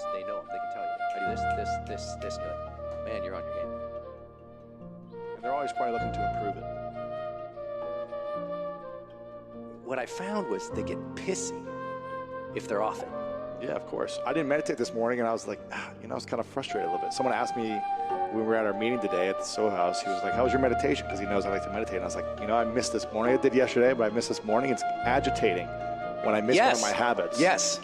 performers, they know them. They can tell you, I do this good. Man, you're on your game. And they're always probably looking to improve it. What I found was they get pissy if they're off it. Yeah, of course. I didn't meditate this morning, and I was like, I was kind of frustrated a little bit. Someone asked me when we were at our meeting today at the Soho House, he was like, how was your meditation? Because he knows I like to meditate. And I was like, I missed this morning. I did yesterday, but I missed this morning. It's agitating when I miss one of my habits. Yes.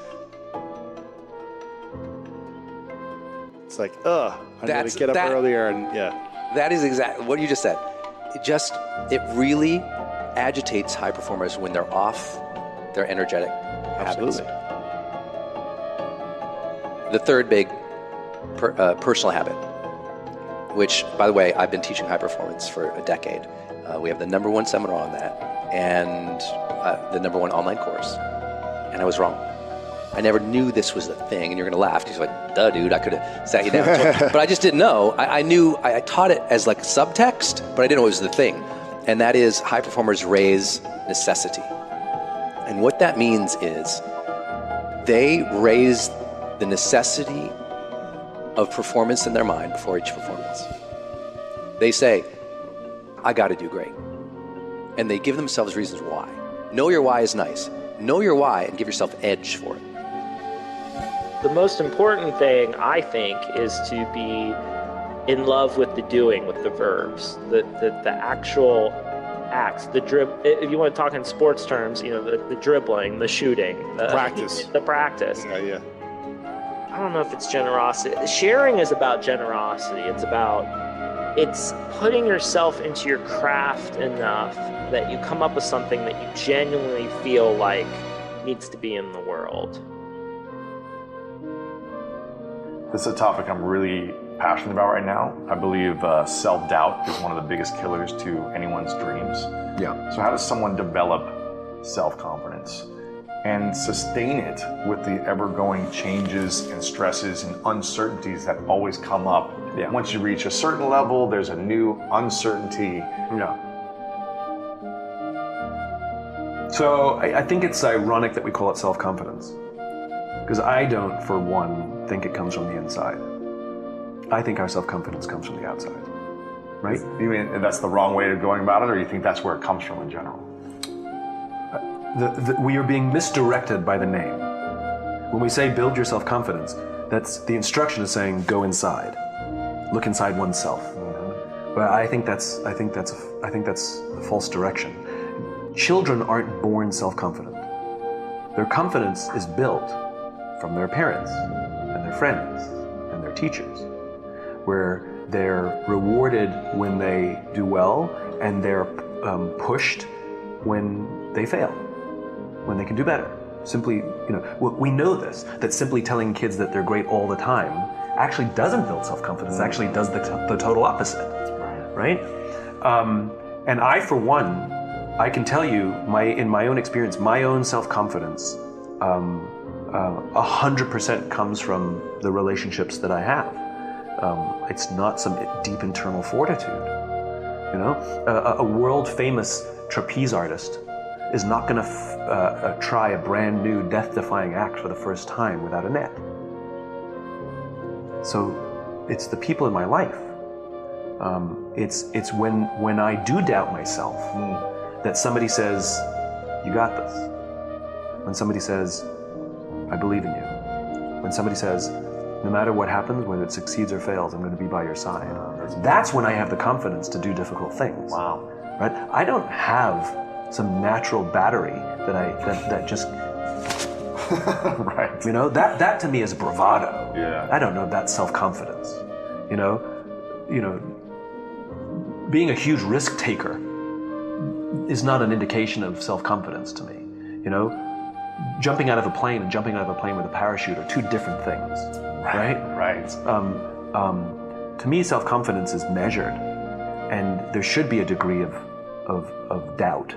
It's like, I need to get up earlier, and yeah. That is exactly what you just said. It really agitates high performers when they're off their energetic habits. Absolutely. The third big personal habit, which, by the way, I've been teaching high performance for a decade. We have the #1 seminar on that and the #1 online course. And I was wrong. I never knew this was the thing. And you're going to laugh. He's like, duh, dude, I could have sat you down. But I just didn't know. I taught it as like subtext, but I didn't know it was the thing. And that is high performers raise necessity. And what that means is they raise the necessity of performance in their mind before each performance. They say, I got to do great. And they give themselves reasons why. Know your why is nice. Know your why and give yourself edge for it. The most important thing, I think, is to be in love with the doing, with the verbs, the actual acts, the if you want to talk in sports terms, the dribbling, the shooting, the practice. The practice. Yeah. I don't know if it's generosity. Sharing is about generosity. It's putting yourself into your craft enough that you come up with something that you genuinely feel like needs to be in the world. This is a topic I'm really passionate about right now. I believe self-doubt is one of the biggest killers to anyone's dreams. Yeah. So how does someone develop self-confidence and sustain it with the ever-going changes and stresses and uncertainties that always come up? Yeah. Once you reach a certain level, there's a new uncertainty. Yeah. So I think it's ironic that we call it self-confidence. Because I don't, for one, think it comes from the inside. I think our self-confidence comes from the outside. Right? You mean that's the wrong way of going about it, or you think that's where it comes from in general? We are being misdirected by the name. When we say build your self-confidence, that's the instruction is saying go inside, look inside oneself. Mm-hmm. But I think that's a false direction. Children aren't born self-confident. Their confidence is built from their parents and their friends and their teachers, where they're rewarded when they do well and they're pushed when they fail, when they can do better. Simply, we know this, that simply telling kids that they're great all the time actually doesn't build self-confidence. It actually does the total opposite, right? And I, for one, I can tell you, in my own experience, my own self-confidence 100% comes from the relationships that I have. It's not some deep internal fortitude. A world-famous trapeze artist is not going to try a brand new death-defying act for the first time without a net. So it's the people in my life. It's when I do doubt myself that somebody says, you got this. When somebody says, I believe in you. When somebody says, no matter what happens, whether it succeeds or fails, I'm going to be by your side. That's when I have the confidence to do difficult things. Wow. Right? I don't have some natural battery that just right. That to me is bravado. Yeah. I don't know if that's self-confidence. Being a huge risk taker is not an indication of self-confidence to me. Jumping out of a plane and jumping out of a plane with a parachute are two different things, right? Right. To me, self-confidence is measured, and there should be a degree of doubt.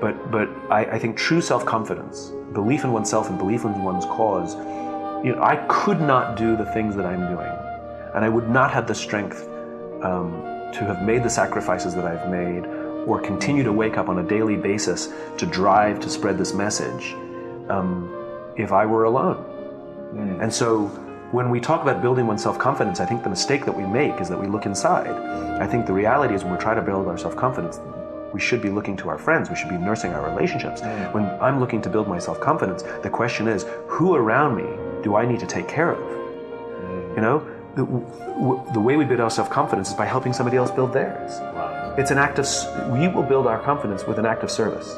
But I think true self-confidence, belief in oneself and belief in one's cause, I could not do the things that I'm doing, and I would not have the strength to have made the sacrifices that I've made, or continue to wake up on a daily basis to drive to spread this message, if I were alone. And so when we talk about building one's self-confidence, I think the mistake that we make is that we look inside. I think the reality is when we try to build our self-confidence, we should be looking to our friends, we should be nursing our relationships. When I'm looking to build my self-confidence, the question is, who around me do I need to take care of? You know, the way we build our self-confidence is by helping somebody else build theirs. Wow. It's an act of, we will build our confidence with an act of service.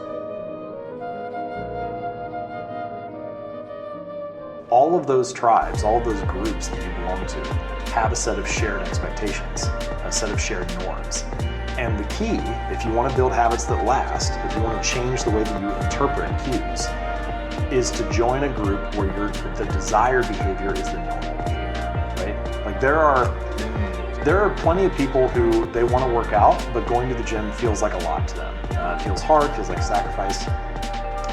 All of those tribes, all of those groups that you belong to have a set of shared expectations, a set of shared norms. And the key, if you want to build habits that last, if you want to change the way that you interpret cues, is to join a group where the desired behavior is the normal behavior, right? Like there are plenty of people who they want to work out, but going to the gym feels like a lot to them. It feels hard, feels like sacrifice.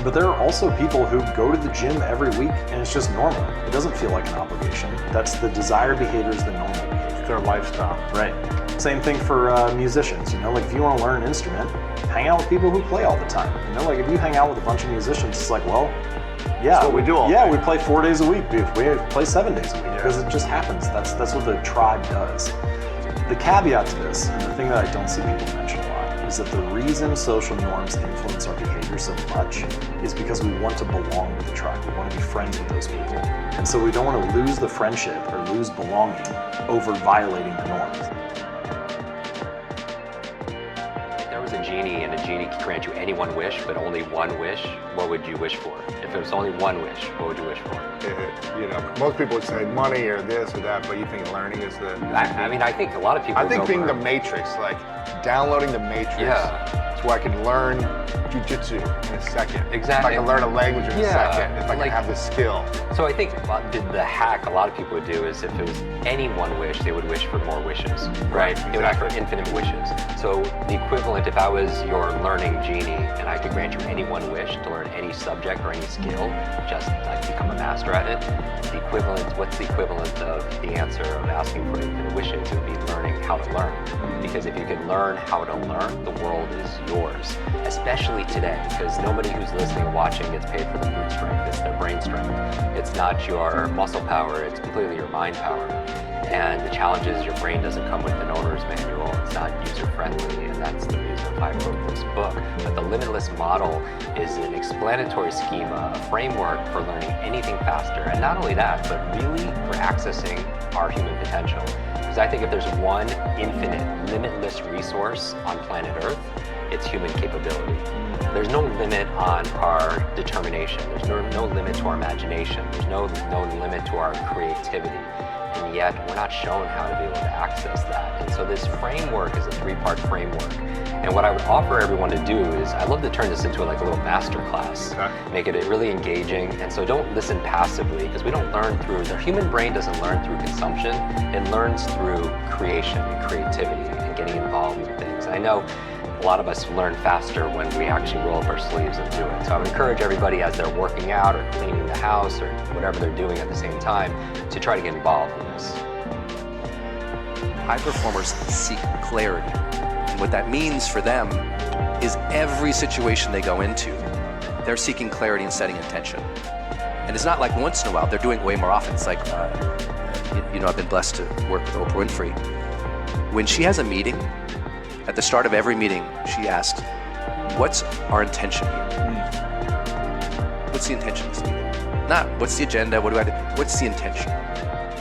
But there are also people who go to the gym every week and it's just normal. It doesn't feel like an obligation. That's the desired behavior is the normal behavior. It's their lifestyle. Right. Same thing for musicians. You know, like if you want to learn an instrument, hang out with people who play all the time. You know, like if you hang out with a bunch of musicians, it's like, well, yeah, that's what we do all day. We play 4 days a week. We play 7 days a week because it just happens. That's what the tribe does. The caveat to this, and the thing that I don't see people mention a lot, is that the reason social norms influence our behavior so much is because we want to belong to the tribe. We want to be friends with those people. And so we don't want to lose the friendship or lose belonging over violating the norms. If there was a genie and a genie could grant you any one wish, but only one wish, what would you wish for? If there was only one wish, what would you wish for? You know, most people would say money or this or that, but you think learning is the... I mean, I think a lot of people I think go being for the Matrix, like downloading the Matrix, it's where I can learn jujitsu in a second. Exactly. If I can learn a language in a second. If I like- can have the skill. So I think the hack a lot of people would do is if it was any one wish, they would wish for more wishes, right? They would ask for infinite wishes. So the equivalent, if I was your learning genie and I could grant you any one wish to learn any subject or any skill, just like become a master at it, the equivalent, what's the equivalent of the answer of asking for infinite wishes? It would be learning how to learn. Because if you can learn how to learn, the world is yours, especially today, because nobody who's listening and watching gets paid for their brute strength. It's their brain strength. It's not your muscle power, it's completely your mind power. And the challenge is your brain doesn't come with an owner's manual, it's not user-friendly, and that's the reason why I wrote this book. But the Limitless model is an explanatory schema, a framework for learning anything faster. And not only that, but really for accessing our human potential. Because I think if there's one infinite, limitless resource on planet Earth, it's human capability. There's no limit on our determination. There's no limit to our imagination. There's no limit to our creativity. And yet, we're not shown how to be able to access that. And so this framework is a 3-part framework. And what I would offer everyone to do is, I love to turn this into like a little master class, make it really engaging. And so don't listen passively, because we don't learn through, the human brain doesn't learn through consumption. It learns through creation and creativity and getting involved in things. And I know a lot of us learn faster when we actually roll up our sleeves and do it. So I would encourage everybody as they're working out or cleaning the house or whatever they're doing at the same time to try to get involved in this. High performers seek clarity. And what that means for them is every situation they go into, they're seeking clarity and setting intention. And it's not like once in a while, they're doing it way more often. It's like, I've been blessed to work with Oprah Winfrey. When she has a meeting, at the start of every meeting, she asks, what's our intention here? What's the intention of this meeting? Not, what's the agenda, what do I do? What's the intention?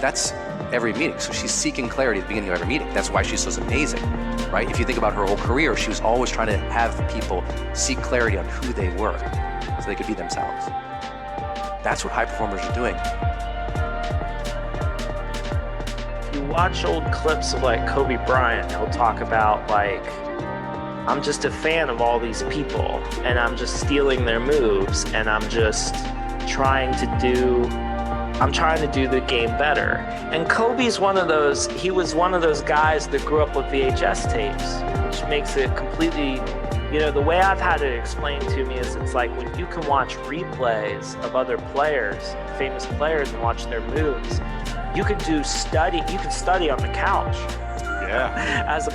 That's every meeting. So she's seeking clarity at the beginning of every meeting. That's why she's so amazing, right? If you think about her whole career, she was always trying to have people seek clarity on who they were so they could be themselves. That's what high performers are doing. You watch old clips of like Kobe Bryant, he'll talk about like, I'm just a fan of all these people and I'm just stealing their moves and I'm just trying to do the game better. And Kobe's he was one of those guys that grew up with VHS tapes, which makes it completely, the way I've had it explained to me is it's like when you can watch replays of other players, famous players, and watch their moves, you can study on the couch. Yeah. As